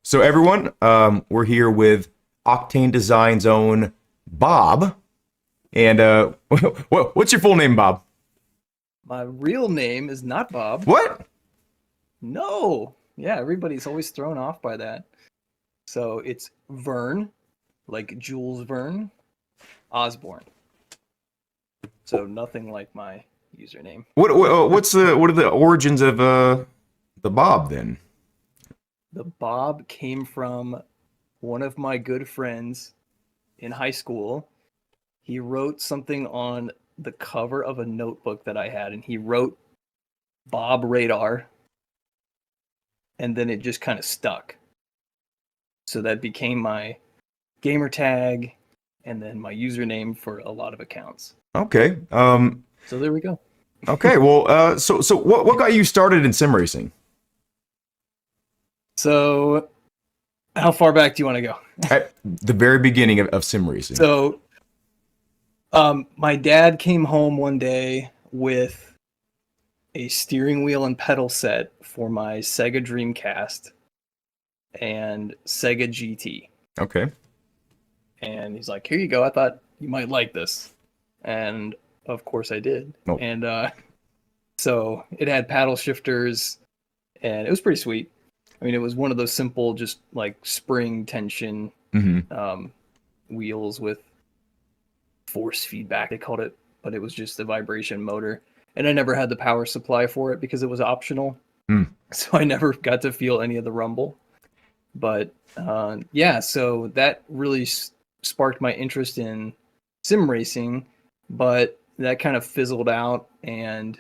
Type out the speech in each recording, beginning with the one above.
So everyone, we're here with Octane Design's own Bob. And what's your full name, Bob? My real name is not Bob. What? No. Yeah, everybody's always thrown off by that. So it's Vern, like Jules Verne, Osborne. So nothing like my username. What are the origins of the Bob then? The Bob came from one of my good friends in high school. He wrote something on the cover of a notebook that I had, and he wrote Bob Radar, and then it just kind of stuck. So that became my gamer tag and then my username for a lot of accounts. Okay. So there we go. Okay. Well, so what got you started in sim racing? So how far back do you want to go? At the very beginning of sim racing. So my dad came home one day with a steering wheel and pedal set for my Sega Dreamcast and Sega GT. Okay. And he's like, here you go. I thought you might like this. And of course I did. Oh. And so it had paddle shifters and it was pretty sweet. I mean, it was one of those simple, just like spring tension wheels with force feedback, they called it, but it was just a vibration motor. And I never had the power supply for it because it was optional. So I never got to feel any of the rumble. But yeah, so that really sparked my interest in sim racing, but that kind of fizzled out. And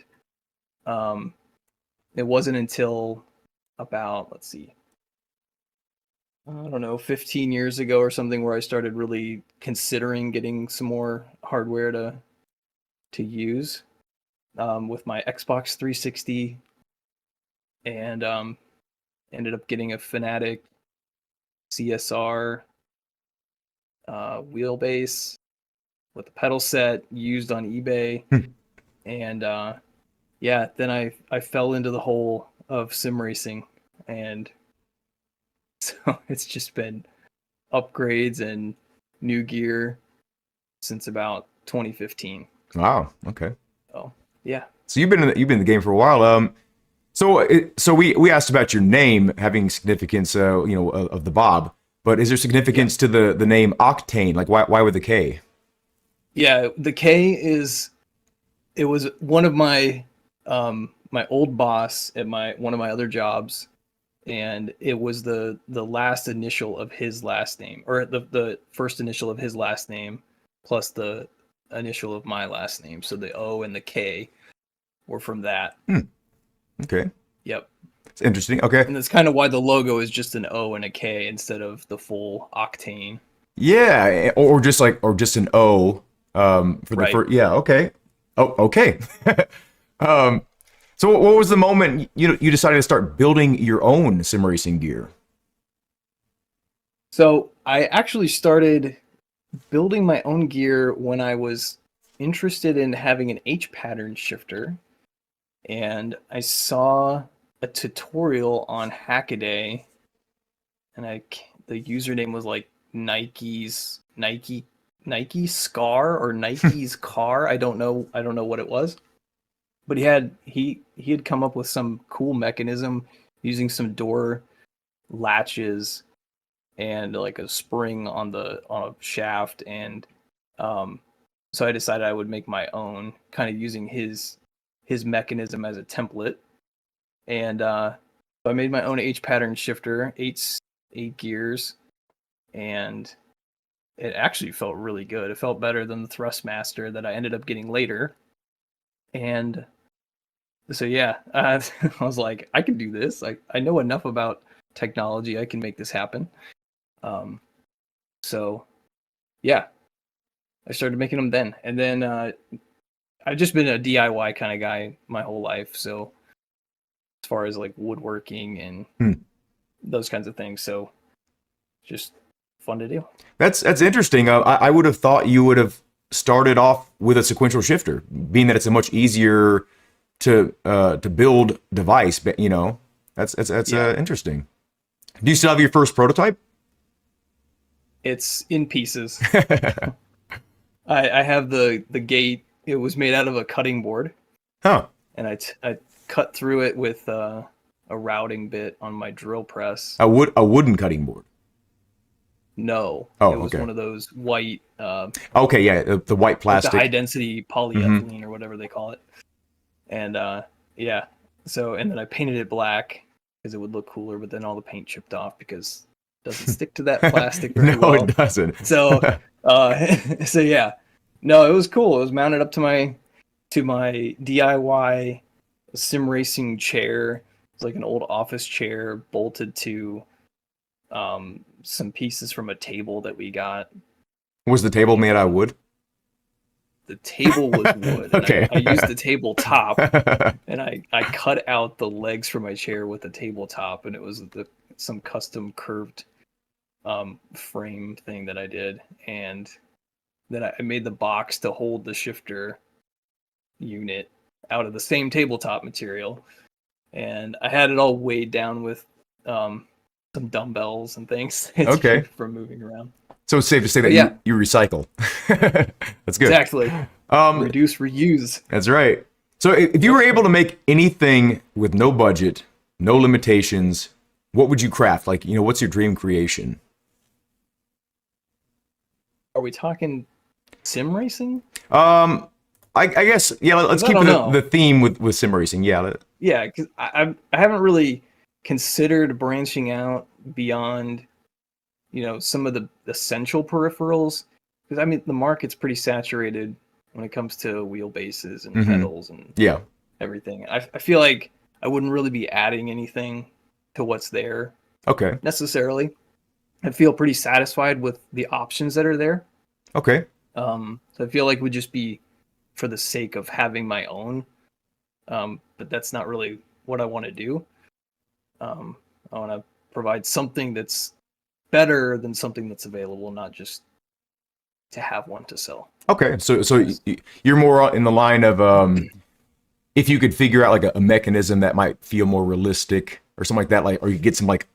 it wasn't until about, let's see, I don't know, 15 years ago or something where I started really considering getting some more hardware to use with my Xbox 360, and ended up getting a Fanatic CSR wheelbase with a pedal set used on eBay. And yeah, then I fell into the hole of sim racing, and so it's just been upgrades and new gear since about 2015. Wow. Okay. Oh yeah. So you've been in the game for a while. So we asked about your name having significance, of the Bob. But is there significance to the name Octane? Like why with the K? Yeah, the K is. It was one of my my old boss at one of my other jobs, and it was the last initial of his last name, or the first initial of his last name plus the initial of my last name. So the O and the K were from that. Okay. Yep. It's interesting. Okay. And that's kind of why the logo is just an O and a K instead of the full Octane. Yeah, or just an O for the Right. first. Yeah. Okay. Oh, okay. So what was the moment you decided to start building your own sim racing gear? So I actually started building my own gear when I was interested in having an H pattern shifter, and I saw a tutorial on Hackaday, and the username was like Nike Scar or Nike's car. I don't know what it was, but he had come up with some cool mechanism using some door latches and like a spring on a shaft, and so I decided I would make my own, kind of using his mechanism as a template. And so I made my own H pattern shifter, eight gears, and it actually felt really good. It felt better than the Thrustmaster that I ended up getting later. And so yeah, I was like, I can do this. I know enough about technology. I can make this happen. So yeah, I started making them then. And then I've just been a DIY kind of guy my whole life. So as far as like woodworking and those kinds of things. So just fun to do. That's interesting. I would have thought you would have started off with a sequential shifter, being that it's a much easier to build device. But that's interesting. Do you still have your first prototype? It's in pieces. I have the gate. It was made out of a cutting board, Huh. and I cut through it with a routing bit on my drill press. A wooden cutting board. No, Oh, it was okay. one of those white, Okay, yeah, the white like the plastic. high density polyethylene or whatever they call it. And yeah, so and then I painted it black because it would look cooler, but then all the paint chipped off because it doesn't stick to that plastic very No, well. it doesn't. So so yeah, no, it was cool. It was mounted up to my DIY sim racing chair. It's like an old office chair bolted to some pieces from a table that we got. Was the table made out of wood? The table was wood. And Okay. I used the tabletop, and I cut out the legs for my chair with the tabletop, and it was some custom curved frame thing that I did, and then I made the box to hold the shifter unit out of the same tabletop material, and I had it all weighed down with some dumbbells and things Okay. for moving around. So it's safe to say that But yeah. you recycle. That's good. Exactly. Reduce, reuse. That's right. So if you were able to make anything with no budget, no limitations, what would you craft? Like, what's your dream creation? Are we talking sim racing? I guess, yeah, let's keep the theme with sim racing. Yeah. Yeah, because I haven't really considered branching out beyond, some of the essential peripherals. Because, I mean, the market's pretty saturated when it comes to wheelbases and pedals and everything. I feel like I wouldn't really be adding anything to what's there. Okay. Necessarily. I feel pretty satisfied with the options that are there. Okay. So I feel like it would just be for the sake of having my own. But that's not really what I want to do. I want to provide something that's better than something that's available, not just to have one to sell. Okay. So you're more in the line of if you could figure out like a mechanism that might feel more realistic or something like that, like, or you get some like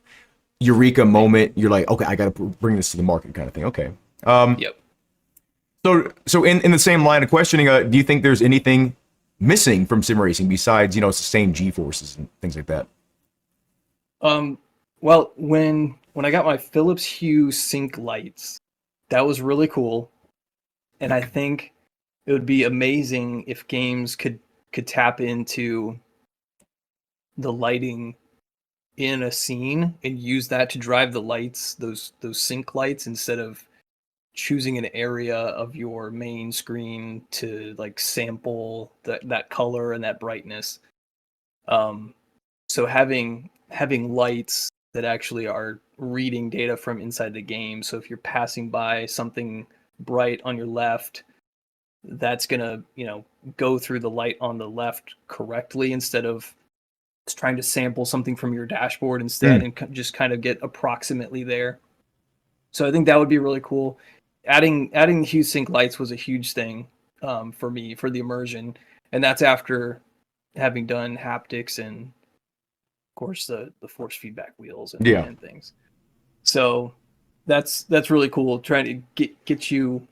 eureka moment, you're like, okay, I got to bring this to the market kind of thing. Okay. Yep. So in the same line of questioning, do you think there's anything missing from sim racing besides, sustained G-forces and things like that? Well, when I got my Philips Hue sync lights, that was really cool. And I think it would be amazing if games could tap into the lighting in a scene and use that to drive the lights, those sync lights, instead of choosing an area of your main screen to like sample that color and that brightness. So having lights that actually are reading data from inside the game. So if you're passing by something bright on your left, that's gonna, go through the light on the left correctly instead of trying to sample something from your dashboard instead and just kind of get approximately there. So I think that would be really cool. Adding Hue Sync lights was a huge thing for me, for the immersion, and that's after having done haptics and, of course, the force feedback wheels and things. So that's really cool. Trying to get you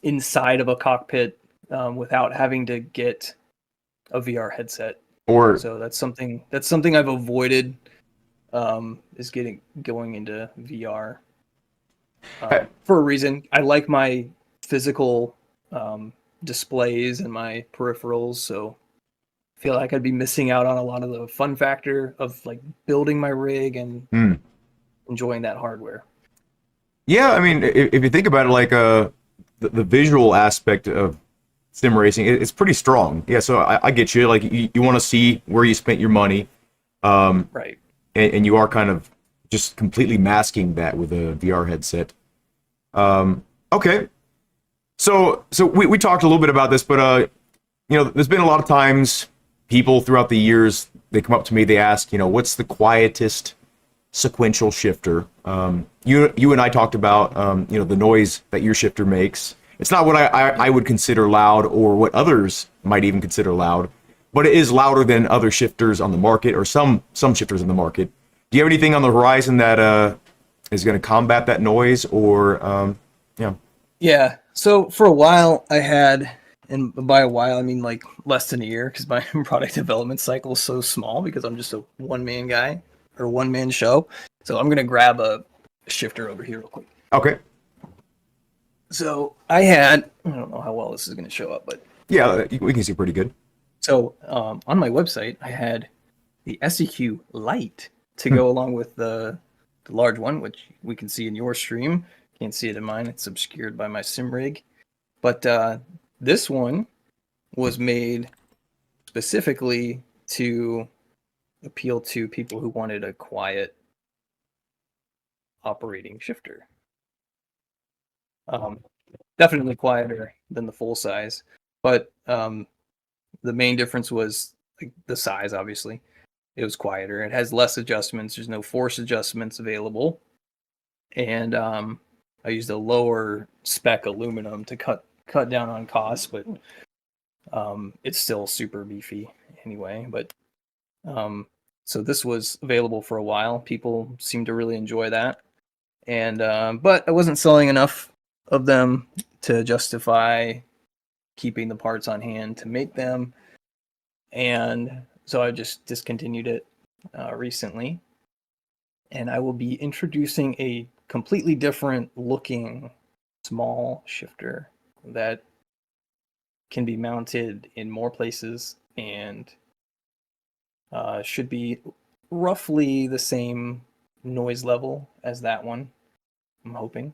inside of a cockpit without having to get a VR headset. So that's something I've avoided is going into VR. For a reason. I like my physical displays and my peripherals, so I feel like I'd be missing out on a lot of the fun factor of like building my rig and enjoying that hardware. Yeah, I mean, if you think about it, like the visual aspect of sim racing, it's pretty strong. Yeah, so I get you. Like you want to see where you spent your money, Right? And you are kind of just completely masking that with a VR headset. Okay. So we talked a little bit about this, but there's been a lot of times people throughout the years, they come up to me, they ask, what's the quietest sequential shifter? You and I talked about the noise that your shifter makes. It's not what I would consider loud or what others might even consider loud, but it is louder than other shifters on the market or some shifters in the market. Do you have anything on the horizon that is going to combat that noise, or yeah? Yeah. So for a while, I had, and by a while I mean like less than a year, because my product development cycle is so small because I'm just a one man guy or one man show. So I'm gonna grab a shifter over here real quick. Okay. So I had, I don't know how well this is gonna show up, but Yeah, we can see pretty good. so on my website I had the SEQ Lite to go along with the large one, which we can see in your stream. Can't see it in mine; it's obscured by my sim rig. But this one was made specifically to appeal to people who wanted a quiet operating shifter. Um, Definitely quieter than the full size, but the main difference was like the size. Obviously, it was quieter. It has less adjustments. There's no force adjustments available, and I used a lower spec aluminum to cut down on costs, but it's still super beefy anyway. But so this was available for a while. People seemed to really enjoy that, and but I wasn't selling enough of them to justify keeping the parts on hand to make them, and so I just discontinued it recently. And I will be introducing a completely different looking small shifter that can be mounted in more places and should be roughly the same noise level as that one, I'm hoping.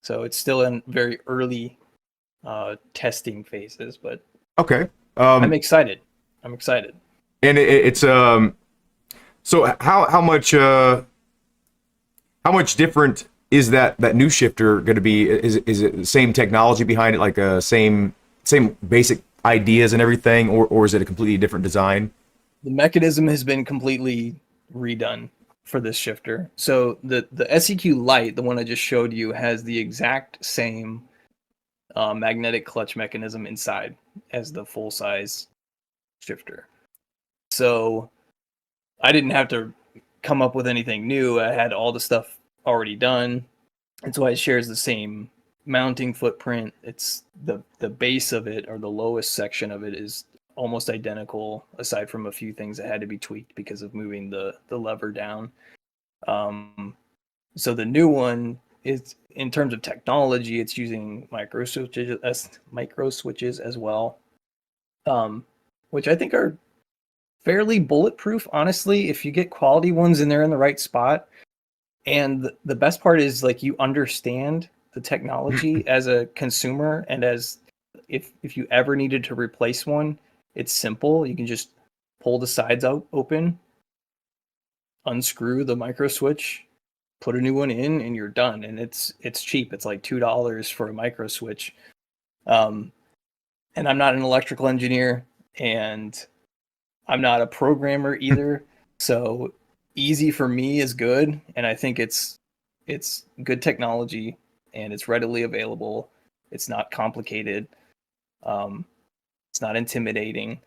So it's still in very early testing phases, but Okay. I'm excited. I'm excited. And it's so how much different is that new shifter going to be? Is it the same technology behind it, like same basic ideas and everything, or is it a completely different design? The mechanism has been completely redone for this shifter. So the SEQ Lite, the one I just showed you, has the exact same magnetic clutch mechanism inside as the full size shifter. So I didn't have to come up with anything new. I had all the stuff already done. It's why it shares the same mounting footprint. It's the base of it, or the lowest section of it, is almost identical, aside from a few things that had to be tweaked because of moving the lever down. So the new one is, in terms of technology, it's using micro switches as well, which I think are fairly bulletproof, honestly, if you get quality ones in there in the right spot. And the best part is, like, you understand the technology as a consumer, and as if you ever needed to replace one, it's simple. You can just pull the sides out open, unscrew the micro switch, put a new one in, and you're done. And it's cheap. It's like $2 for a micro switch. And I'm not an electrical engineer, and I'm not a programmer either. So easy for me is good, and I think it's good technology, and it's readily available. It's not complicated. It's not intimidating,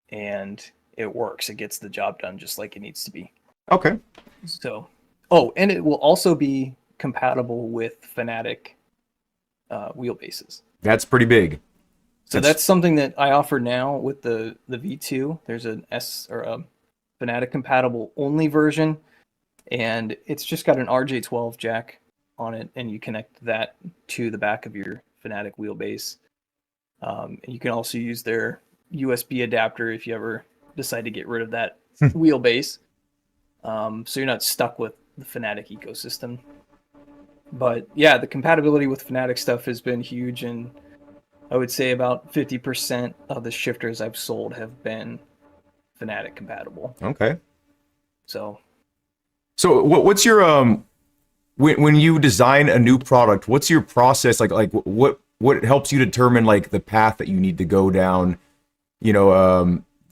and it works. It gets the job done just like it needs to be. Okay. So, oh, and it will also be compatible with Fanatic wheelbases. That's pretty big. So that's something that I offer now with the V2. There's an S or a Fanatic compatible only version, and it's just got an RJ12 jack on it, and you connect that to the back of your Fanatic wheelbase. And you can also use their USB adapter if you ever decide to get rid of that wheelbase. So you're not stuck with the Fanatic ecosystem. But yeah, the compatibility with Fanatic stuff has been huge, and I would say about 50% of the shifters I've sold have been Fanatic compatible. Okay. So What's your when you design a new product, what's your process like what helps you determine like the path that you need to go down,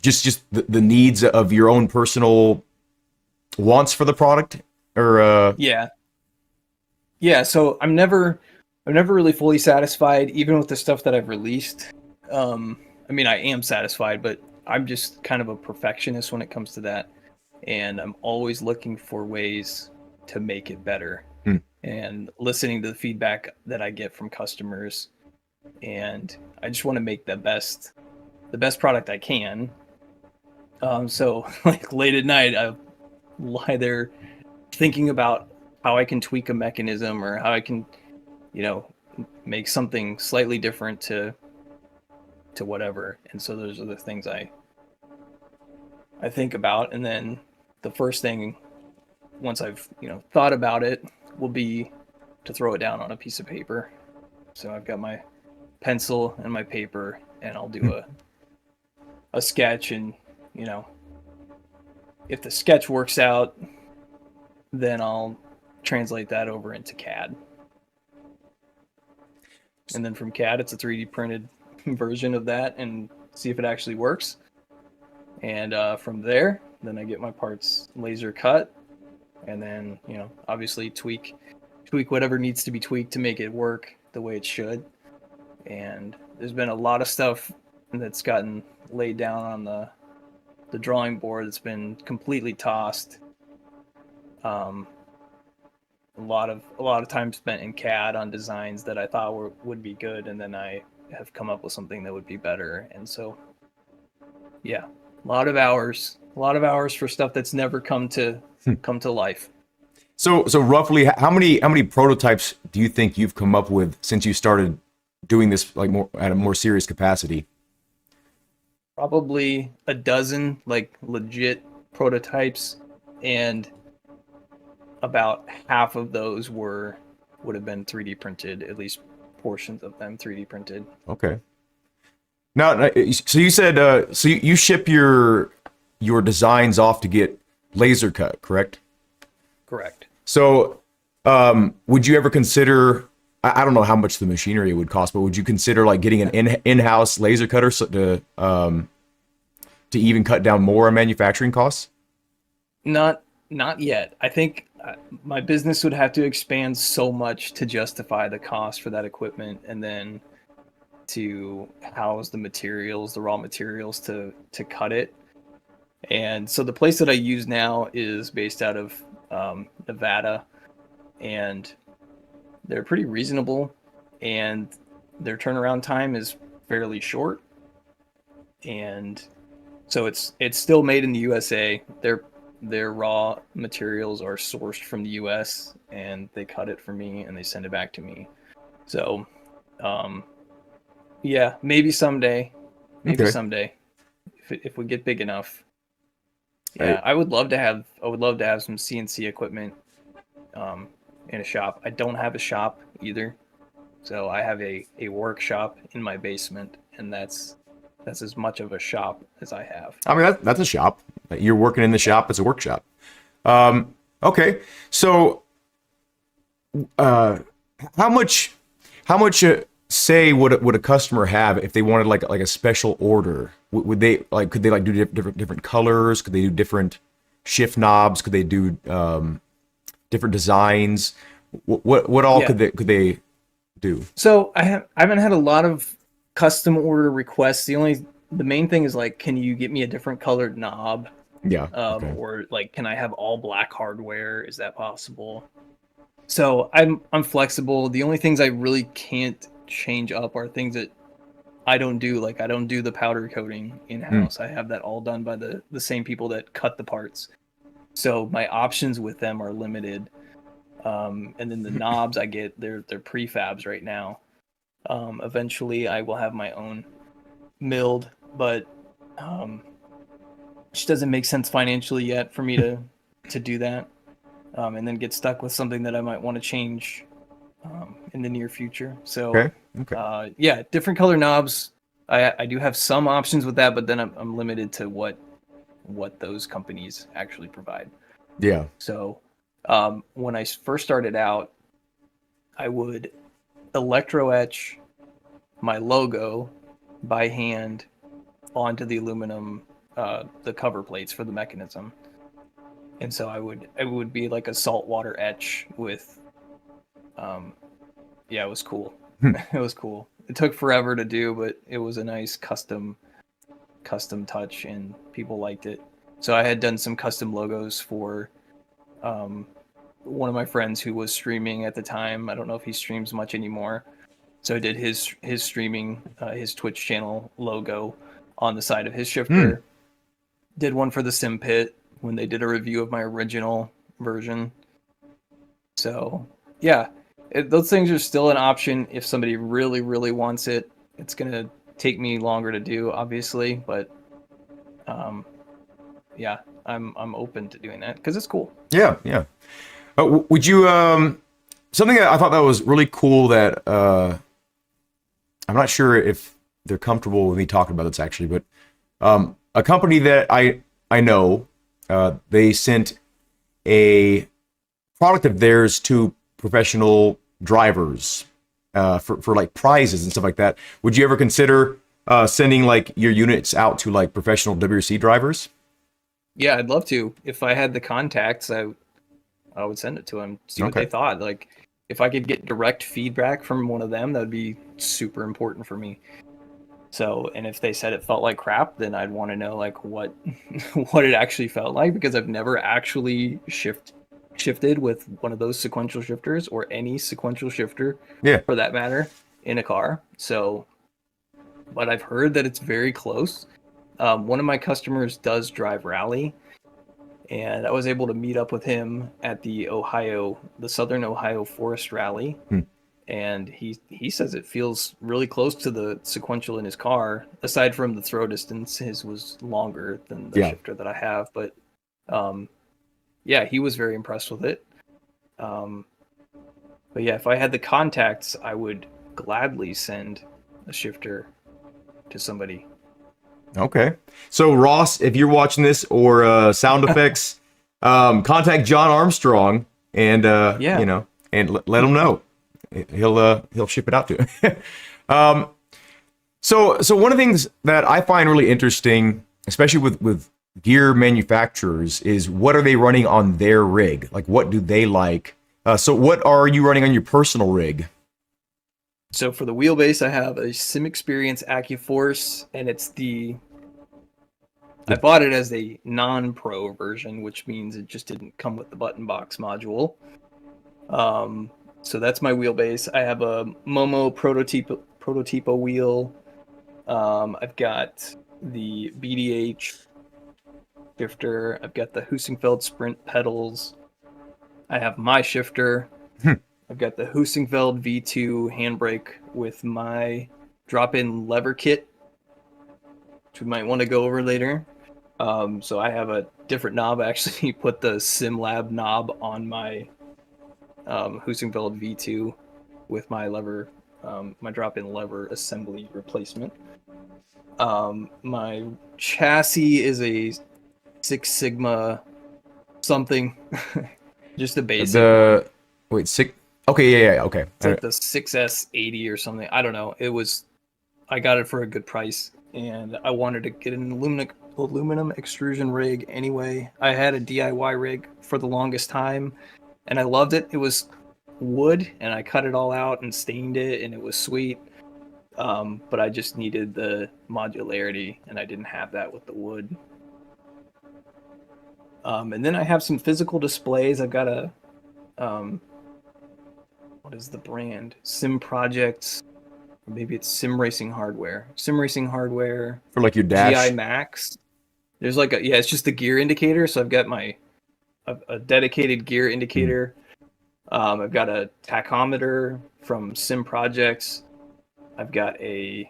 just the needs of your own personal wants for the product, or yeah, so I'm never really fully satisfied, even with the stuff that I've released. I mean, I am satisfied, but I'm just kind of a perfectionist when it comes to that. and I'm always looking for ways to make it better Hmm. and listening to the feedback that I get from customers. And I just want to make the best product I can. So like late at night, I lie there thinking about how I can tweak a mechanism or how I can, you know, make something slightly different to whatever. And so those are the things I think about. And then the first thing, once I've thought about it, will be to throw it down on a piece of paper. So I've got my pencil and my paper, and I'll do a sketch. And you know, if the sketch works out, then I'll translate that over into CAD. And then from CAD, it's a 3D printed version of that, and see if it actually works. And from there, then I get my parts laser cut, and then obviously tweak whatever needs to be tweaked to make it work the way it should. And there's been a lot of stuff that's gotten laid down on the drawing board that's been completely tossed. Um, a lot of time spent in CAD on designs that I thought would be good, and then I have come up with something that would be better. And so, yeah, a lot of hours for stuff that's never come to life. So roughly, how many prototypes do you think you've come up with since you started doing this like more at a more serious capacity? Probably a dozen like legit prototypes, and about half of those would have been 3D printed, at least portions of them 3D printed. Okay. Now, so you said so you ship your designs off to get laser cut, correct? Correct. So, would you ever consider? I don't know how much the machinery would cost, but would you consider like getting an in-house laser cutter to even cut down more on manufacturing costs? Not yet. I think my business would have to expand so much to justify the cost for that equipment, and then to house the materials, the raw materials to cut it. And so the place that I use now is based out of Nevada, and they're pretty reasonable, and their turnaround time is fairly short. And so it's still made in the USA. Their raw materials are sourced from the US, and they cut it for me and they send it back to me. So um, yeah, maybe Okay. someday, if we get big enough. I, Yeah, I would love to have some CNC equipment in a shop. I don't have a shop either, so I have a workshop in my basement, and that's as much of a shop as I have. I mean, that's a shop. You're working in the Yeah. shop. It's a workshop. Okay. So, uh, how much, say would a customer have if they wanted like a special order? Would they like could they like do different colors? Could they do different shift knobs? Could they do different designs? What all Yeah. could they do? So I haven't had a lot of custom order requests. The main thing is like, can you get me a different colored knob? Yeah. Okay. Or like, can I have all black hardware? Is that possible? So I'm flexible. The only things I really can't change up are things that I don't do. Like I don't do the powder coating in Hmm. house. I have that all done by the same people that cut the parts. So my options with them are limited. And then the knobs I get, they're prefabs right now. Eventually I will have my own milled, but um, which doesn't make sense financially yet for me to do that. And then get stuck with something that I might want to change in the near future. So, Okay. Okay. yeah, different color knobs. I do have some options with that, but then I'm limited to what those companies actually provide. Yeah. So, when I first started out, I would electro etch my logo by hand onto the aluminum, the cover plates for the mechanism. And so it would be like a saltwater etch with yeah, it was cool. Hmm. It was cool. It took forever to do, but it was a nice custom touch, and people liked it. So I had done some custom logos for one of my friends who was streaming at the time. I don't know if he streams much anymore. So I did his streaming, his Twitch channel logo on the side of his Hmm. shifter. Did one for the Sim Pit when they did a review of my original version. So yeah, those things are still an option if somebody really, really wants it. It's gonna take me longer to do, obviously, but yeah, I'm open to doing that because it's cool. Yeah, yeah. Would you something that I thought that was really cool that I'm not sure if they're comfortable with me talking about this actually, but a company that I know, they sent a product of theirs to professional drivers for like prizes and stuff like that. Would you ever consider sending like your units out to like professional WRC drivers? Yeah, I'd love to. If I had the contacts, I would send it to them, see what Okay. they thought. Like, if I could get direct feedback from one of them, that would be super important for me. So, and if they said it felt like crap, then I'd want to know like what what it actually felt like because I've never actually shifted with one of those sequential shifters or any sequential shifter Yeah. for that matter in a car. So, but I've heard that it's very close. One of my customers does drive rally, and I was able to meet up with him at the Southern Ohio Forest Rally, Hmm. and he says it feels really close to the sequential in his car. Aside from the throw distance, his was longer than the Yeah. shifter that I have, but um, yeah, he was very impressed with it. Um, but yeah, if I had the contacts, I would gladly send a shifter to somebody. Okay. So Ross, if you're watching this or sound effects, contact John Armstrong and Yeah, and let him know. He'll ship it out to you. um, so one of the things that I find really interesting, especially with gear manufacturers, is what are they running on their rig? Like what do they like? So what are you running on your personal rig? so for the wheelbase, I have a Sim Experience AccuForce, and I bought it as a non-pro version, which means it just didn't come with the button box module. So that's my wheelbase. I have a Momo prototypo wheel. I've got the BDH shifter. I've got the Husingfeld Sprint pedals. I have my shifter. I've got the Husingfeld V2 handbrake with my drop-in lever kit, which we might want to go over later. So I have a different knob. I actually put the SimLab knob on my Husingfeld V2 with my lever, my drop-in lever assembly replacement. My chassis is a Six Sigma something, just a basic one. The wait six. Okay, yeah, okay. It's like the 6S80 or something. I don't know. I got it for a good price, and I wanted to get an aluminum extrusion rig anyway. I had a DIY rig for the longest time, and I loved it. It was wood, and I cut it all out and stained it, and it was sweet. But I just needed the modularity, and I didn't have that with the wood. And then I have some physical displays. I've got a what is the brand? Sim Projects, or maybe it's Sim Racing Hardware. Sim Racing Hardware, For like your GI dash. Max. There's like it's just the gear indicator. So I've got a dedicated gear indicator. I've got a tachometer from Sim Projects. I've got a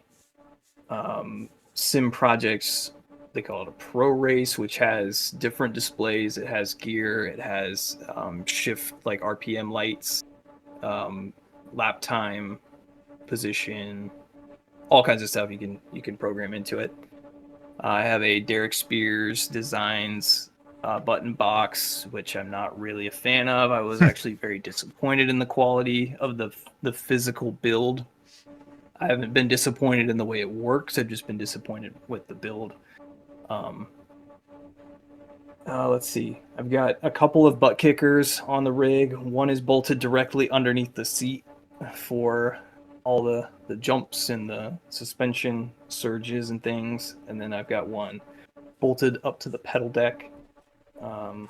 Sim Projects. They call it a Pro Race, which has different displays. It has gear. It has shift like RPM lights, lap time, position, all kinds of stuff you can program into it. I have a Derek Spears Designs button box, which I'm not really a fan of. I was actually very disappointed in the quality of the physical build. I haven't been disappointed in the way it works. I've just been disappointed with the build. Let's see. I've got a couple of butt kickers on the rig. One is bolted directly underneath the seat for all the jumps and the suspension surges and things. And then I've got one bolted up to the pedal deck. Let's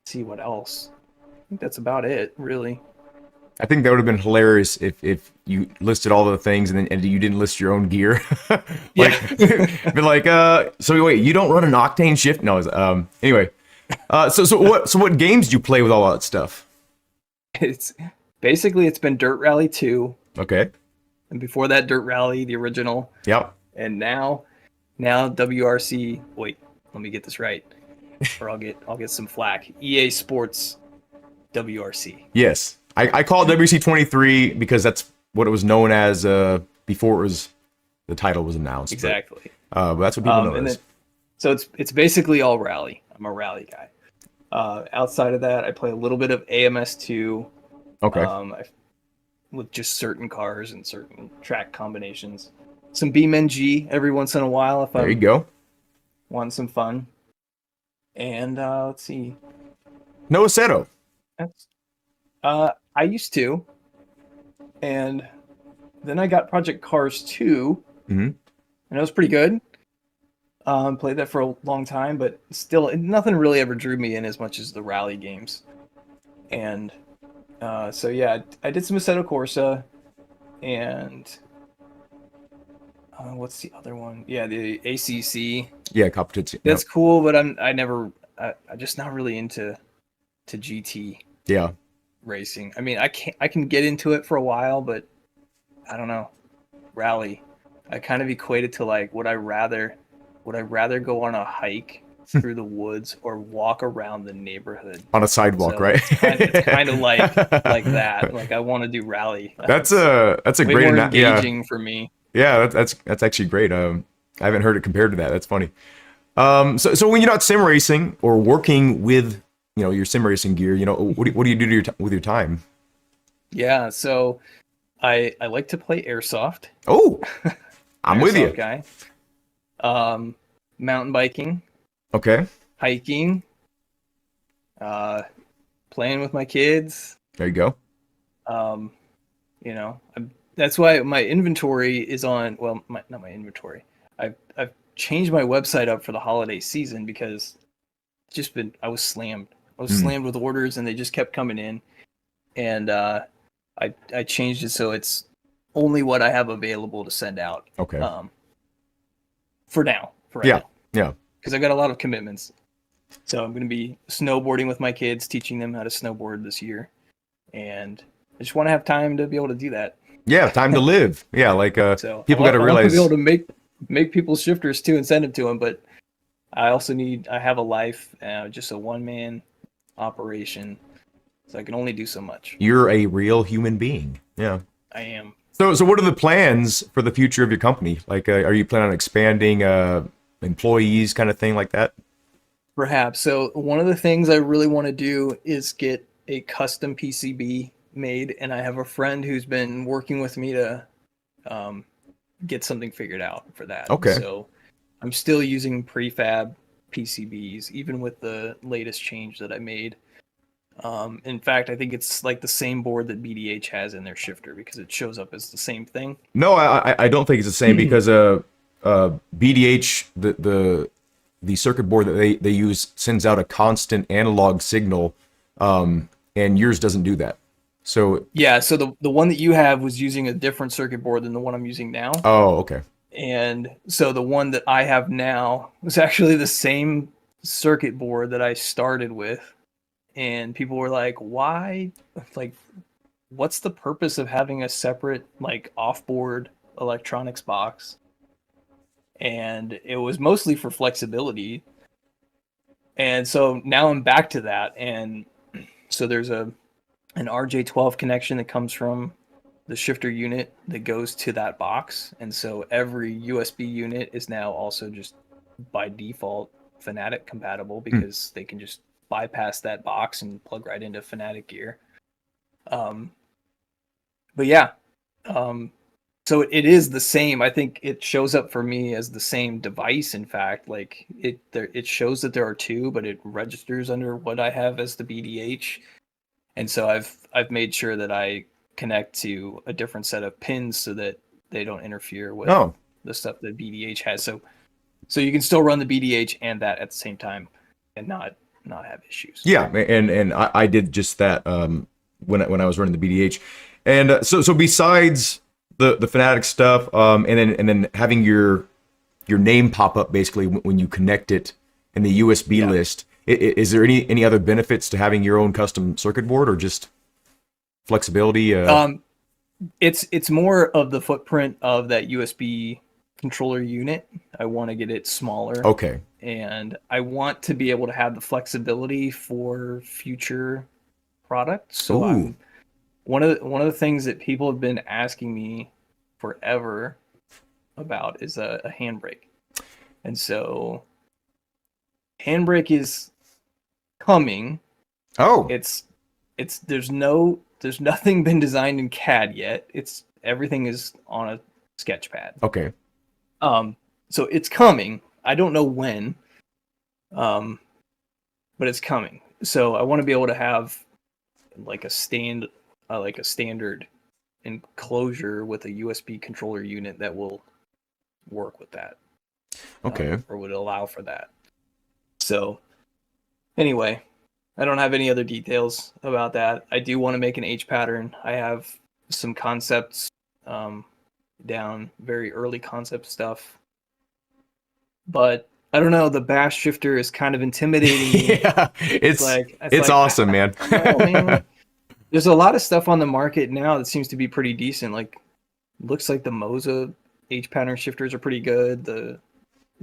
see what else. I think that's about it, really. I think that would have been hilarious if you listed all the things and you didn't list your own gear. Yeah. Like, been like, so wait, you don't run an Octane shift? No, anyway. So what games do you play with all that stuff? It's it's been Dirt Rally 2, Okay. and before that Dirt Rally, the original, Yep. and now WRC. Wait, let me get this right, or I'll get some flack. EA Sports WRC. Yes. I call it WC23 because that's what it was known as before the title was announced. Exactly. But that's what people know and as. then, so it's basically all rally. I'm a rally guy. Outside of that, I play a little bit of AMS2. Okay. With just certain cars and certain track combinations. Some BeamNG every once in a while if There you I'm go. wanting some fun. And let's see. No Aceto. That's, I used to, and then I got Project Cars 2, Mhm. and it was pretty good. Played that for a long time, but still, nothing really ever drew me in as much as the rally games. And so yeah, I did some Assetto Corsa, and what's the other one? Yeah, the ACC. Yeah, competition. That's cool, but I'm just not really into GT Yeah. racing. I mean, I can get into it for a while, but I don't know. Rally, I kind of equate it to like would I rather go on a hike through the woods or walk around the neighborhood On a sidewalk, so right? it's kind of like that. Like I want to do rally. That's a way great more yeah. engaging for me. Yeah, that's actually great. I haven't heard it compared to that. That's funny. So when you're not sim racing or working with your sim racing gear, what do you do with your time? Yeah, so I like to play airsoft. Oh, I'm with you. Airsoft guy. Mountain biking, Okay, hiking, playing with my kids. there you go. Um, that's why my inventory is on. Well, not my inventory. I've changed my website up for the holiday season because it's just been. I was slammed. I was slammed with orders, and they just kept coming in. And I changed it so it's only what I have available to send out. Okay. For now. For right Yeah. now. Yeah. Because I got a lot of commitments. So I'm going to be snowboarding with my kids, teaching them how to snowboard this year. And I just want to have time to be able to do that. Yeah, time to live. Yeah, like So people got to I want realize. to be able to make people's shifters too and send them to them, but I also I have a life, just a one-man operation, so I can only do so much. You're a real human being. Yeah. I am. So what are the plans for the future of your company? Like, are you planning on expanding employees, kind of thing like that? Perhaps. So one of the things I really want to do is get a custom PCB made, and I have a friend who's been working with me to get something figured out for that. Okay. So I'm still using prefab PCBs, even with the latest change that I made. In fact, I think it's like the same board that BDH has in their shifter because it shows up as the same thing. No, I don't think it's the same because BDH the circuit board that they use sends out a constant analog signal, and yours doesn't do that. So yeah, so the one that you have was using a different circuit board than the one I'm using now. Oh, okay. And so the one that I have now was actually the same circuit board that I started with. And people were like, why? Like, what's the purpose of having a separate, like, off-board electronics box? And it was mostly for flexibility. And so now I'm back to that. And so there's an RJ12 connection that comes from the shifter unit that goes to that box. And so every USB unit is now also just by default Fanatic compatible because they can just bypass that box and plug right into Fanatic gear. But yeah, so it is the same. I think it shows up for me as the same device. In fact, like it shows that there are two, but it registers under what I have as the BDH. And so I've made sure that I connect to a different set of pins so that they don't interfere with the stuff that BDH has. So So you can still run the BDH and that at the same time and not have issues. Yeah, and I did just that when I was running the BDH, and so besides the Fanatic stuff, and then having your name pop up basically when you connect it in the USB list. Is there any other benefits to having your own custom circuit board, or just flexibility? It's more of the footprint of that USB controller unit. I want to get it smaller. Okay. And I want to be able to have the flexibility for future products. So I'm one of the things that people have been asking me forever about is a handbrake. And so handbrake is coming. Oh. It's there's nothing been designed in CAD yet. Everything is on a sketch pad. Okay. So it's coming. I don't know when. But it's coming. So I want to be able to have like a standard enclosure with a USB controller unit that will work with that. Okay. Or would allow for that. So anyway, I don't have any other details about that. I do want to make an H pattern. I have some concepts down, very early concept stuff. But I don't know, the bash shifter is kind of intimidating me. Yeah, it's like, awesome, man. Man. There's a lot of stuff on the market now that seems to be pretty decent. Like, looks like the Moza H pattern shifters are pretty good. The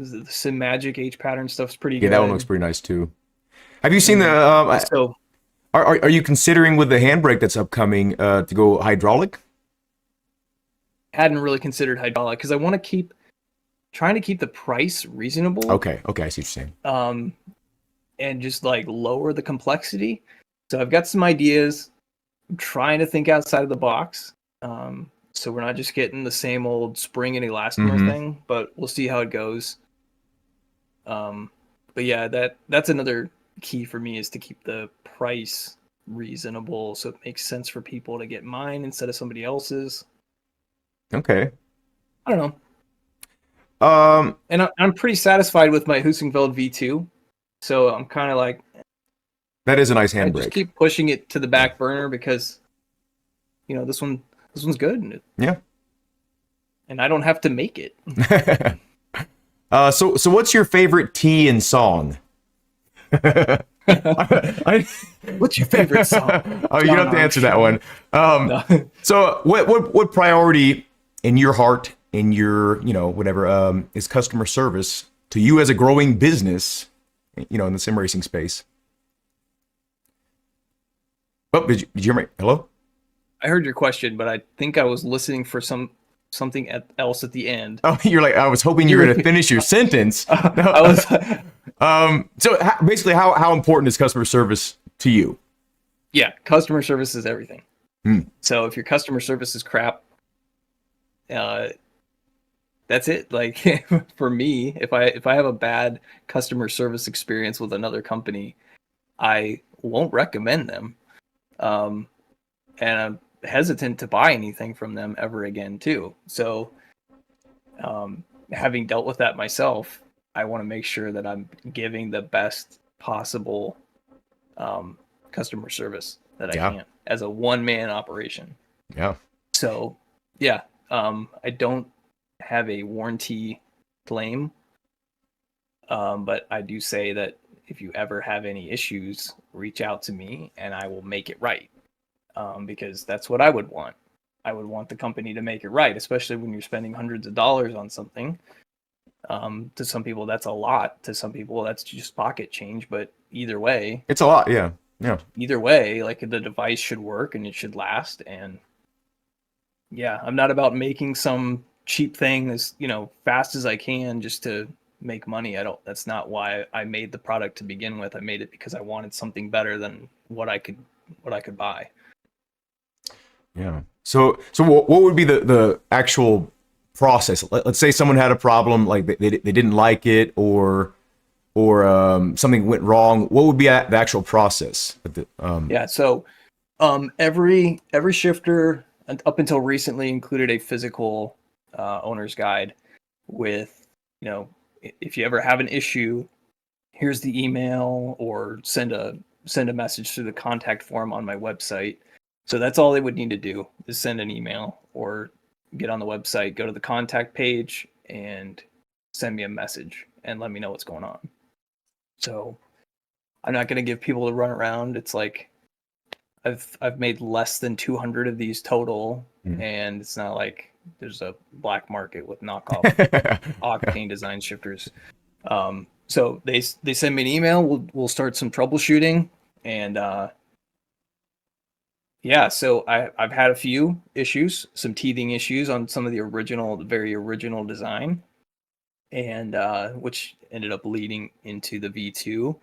Symagic H pattern stuff's pretty good. Yeah, that one looks pretty nice too. Have you seen the? So, are you considering with the handbrake that's upcoming to go hydraulic? Hadn't really considered hydraulic because I want to trying to keep the price reasonable. Okay, I see what you're saying. And just like lower the complexity. So I've got some ideas. I'm trying to think outside of the box. So we're not just getting the same old spring and elastomer thing, but we'll see how it goes. But yeah, that's another key for me is to keep the price reasonable so it makes sense for people to get mine instead of somebody else's. Okay. I don't know. And I'm pretty satisfied with my Husingfeld V2. So I'm kind of like, that is a nice handbrake. I just keep pushing it to the back burner because, this one's good. Yeah. And I don't have to make it. So what's your favorite tea and song? What's your favorite song? Oh, you don't have to answer that one. No. So what priority in your heart, in your, whatever, is customer service to you as a growing business, in the sim racing space? Oh, did you hear me? Hello? I heard your question, but I think I was listening for something else at the end. Oh, you're like, I was hoping you were going to finish your sentence. I was. So basically, how important is customer service to you? Yeah, customer service is everything. So if your customer service is crap, that's it. Like for me, if I have a bad customer service experience with another company, I won't recommend them. And I'm hesitant to buy anything from them ever again too. So having dealt with that myself, I want to make sure that I'm giving the best possible customer service that I can as a one-man operation. Yeah. So yeah, I don't have a warranty claim, but I do say that if you ever have any issues, reach out to me and I will make it right. Because that's what I would want. I would want the company to make it right, especially when you're spending hundreds of dollars on something. To some people, that's a lot. To some people, that's just pocket change. But either way, it's a lot. Yeah. Either way, like the device should work and it should last. And yeah, I'm not about making some cheap thing as fast as I can just to make money. That's not why I made the product to begin with. I made it because I wanted something better than what I could buy. Yeah. So what would be the actual process? Let's say someone had a problem, like they didn't like it, or something went wrong. What would be the actual process? Yeah. So every shifter up until recently included a physical owner's guide with if you ever have an issue, here's the email, or send a message through the contact form on my website. So that's all they would need to do, is send an email or get on the website, go to the contact page, and send me a message and let me know what's going on. So I'm not going to give people to run around. It's like I've made less than 200 of these total, and it's not like there's a black market with knockoff OKTANE design shifters. So they send me an email. We'll start some troubleshooting, and yeah. So I've had a few issues, some teething issues on some of the very original design, and which ended up leading into the V2.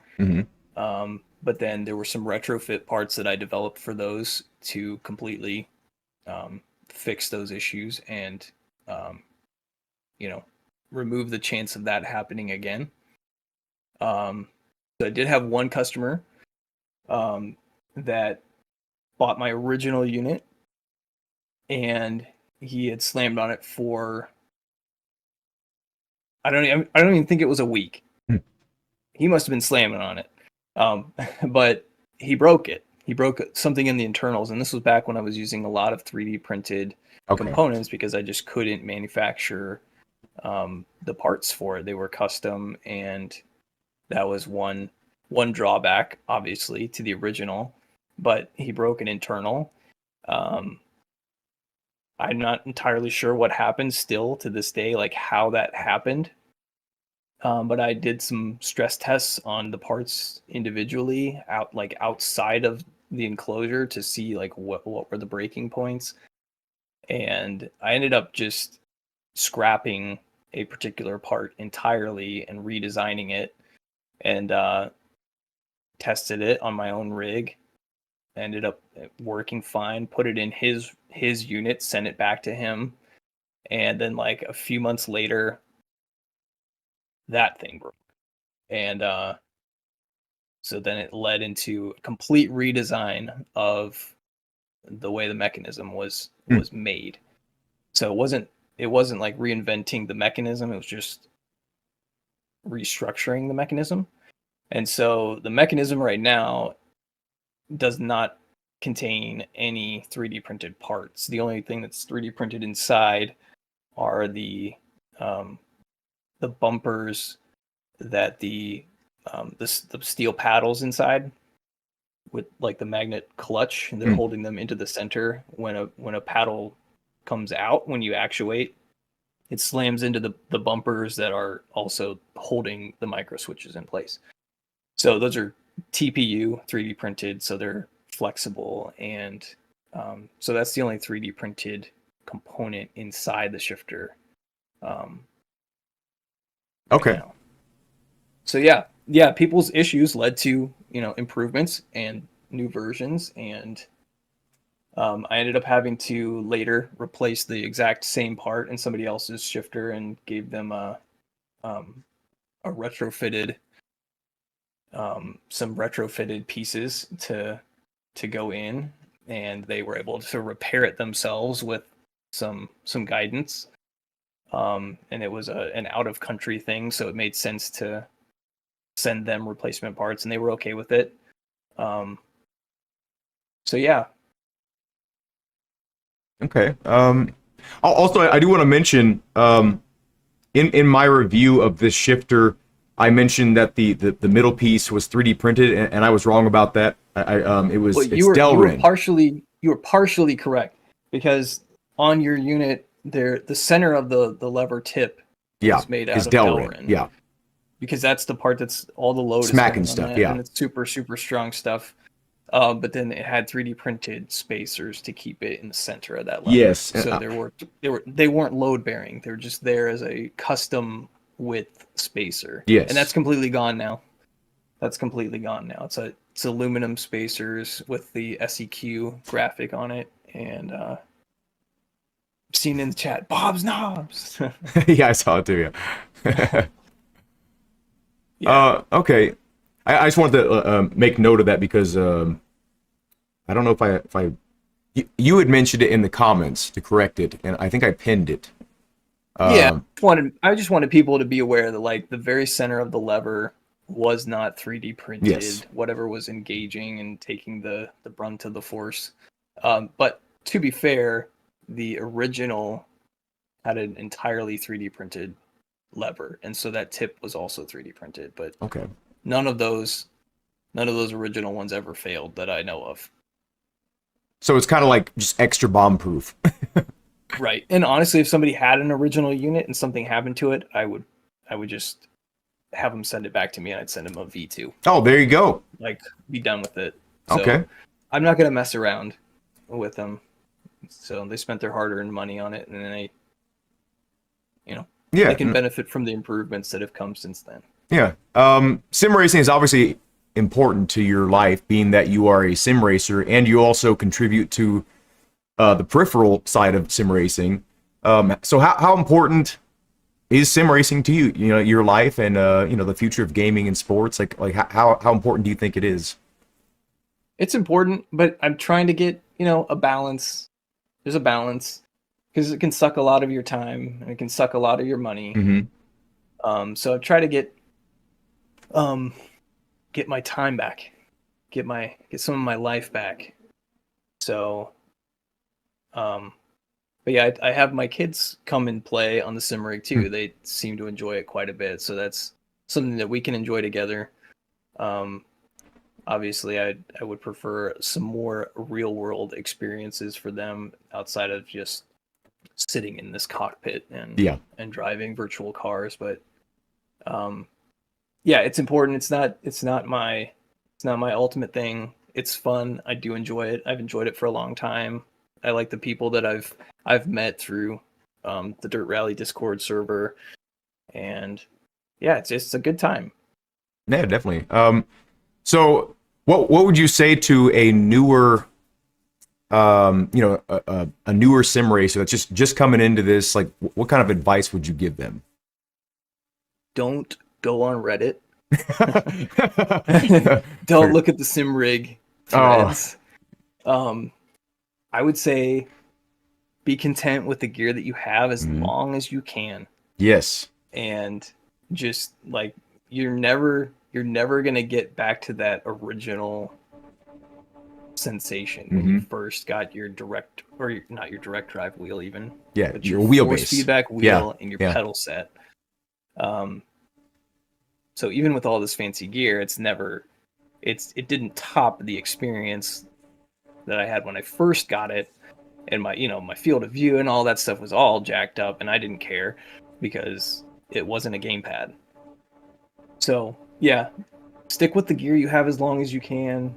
But then there were some retrofit parts that I developed for those to completely fix those issues and remove the chance of that happening again. So I did have one customer that bought my original unit, and he had slammed on it for I don't even think it was a week. He must have been slamming on it. But he broke it. He broke something in the internals, and this was back when I was using a lot of 3D printed components because I just couldn't manufacture the parts for it. They were custom, and that was one drawback, obviously, to the original. But he broke an internal. I'm not entirely sure what happened still to this day, like how that happened. But I did some stress tests on the parts individually, outside of the enclosure, to see like what were the breaking points. And I ended up just scrapping a particular part entirely and redesigning it, and tested it on my own rig. Ended up working fine. Put it in his unit, sent it back to him, and then like a few months later, that thing broke. And so then it led into a complete redesign of the way the mechanism was made. So it wasn't like reinventing the mechanism, it was just restructuring the mechanism. And so the mechanism right now does not contain any 3D printed parts. The only thing that's 3D printed inside are the bumpers that the steel paddles inside with like the magnet clutch, and they're holding them into the center. When a paddle comes out, when you actuate, it slams into the bumpers that are also holding the micro switches in place. So those are TPU 3D printed, so they're flexible, and so that's the only 3D printed component inside the shifter. Okay. Right, so yeah, people's issues led to improvements and new versions, and I ended up having to later replace the exact same part in somebody else's shifter, and gave them a retrofitted some retrofitted pieces to go in, and they were able to repair it themselves with some guidance. And it was an out of country thing, so it made sense to send them replacement parts, and they were okay with it. So yeah. Okay. Also, I do want to mention, in my review of this shifter, I mentioned that the middle piece was 3D printed, and I was wrong about that. It was Well, it's you Delrin. were partially correct, because on your unit there, the center of the lever tip is made out of Delrin. Yeah. Because that's the part that's all the load Smacking is stuff, on, and it's super strong stuff. But then it had 3D printed spacers to keep it in the center of that lever. Yes. So they weren't load bearing. They're just there as a custom width spacer. Yes. And that's completely gone now. It's aluminum spacers with the SEQ graphic on it, and seen in the chat, Bob's Knobs. Yeah, I saw it too. Yeah. Yeah. Okay. I just wanted to make note of that, because I don't know if you had mentioned it in the comments to correct it, and I think I pinned it. Yeah, Um, I just wanted people to be aware that like the very center of the lever was not 3D yes. printed. Whatever was engaging and taking the brunt of the force. But to be fair, the original had an entirely 3D printed lever, and so that tip was also 3D printed. But Okay. none of those original ones ever failed that I know of. So it's kind of like just extra bomb proof. Right. And honestly, if somebody had an original unit and something happened to it, I would just have them send it back to me and I'd send them a V2. Oh, there you go. Like, be done with it. So Okay. I'm not going to mess around with them. So they spent their hard-earned money on it, and then Yeah. they can benefit from the improvements that have come since then. Yeah. Sim racing is obviously important to your life, being that you are a sim racer and you also contribute to the peripheral side of sim racing. So how important is sim racing to you? You know, your life and the future of gaming and sports. Like how important do you think it is? It's important, but I'm trying to get, a balance. There's a balance because it can suck a lot of your time and it can suck a lot of your money. So I try to get my time back, get some of my life back. So, but yeah, I have my kids come and play on the sim rig too. They seem to enjoy it quite a bit, so that's something that we can enjoy together. Obviously, I would prefer some more real world experiences for them outside of just sitting in this cockpit and driving virtual cars. But yeah, it's important. It's not my ultimate thing. It's fun. I do enjoy it. I've enjoyed it for a long time. I like the people that I've met through the Dirt Rally Discord server, and yeah, it's a good time. Yeah, definitely. So what would you say to a newer a newer sim racer that's just coming into this? Like, what kind of advice would you give them? Don't go on Reddit. Don't look at the sim rig threads. I would say be content with the gear that you have as long as you can. Yes. And just like you're never gonna get back to that original sensation when you first got your direct, or not your direct drive wheel even. Yeah, but your force wheelbase feedback wheel and your pedal set. So even with all this fancy gear, it didn't top the experience that I had when I first got it, and my field of view and all that stuff was all jacked up, and I didn't care because it wasn't a gamepad. So yeah, stick with the gear you have as long as you can.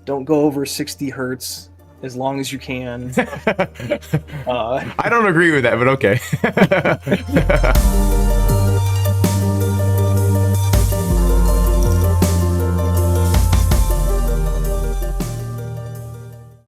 Don't go over 60 hertz as long as you can. I don't agree with that, but okay.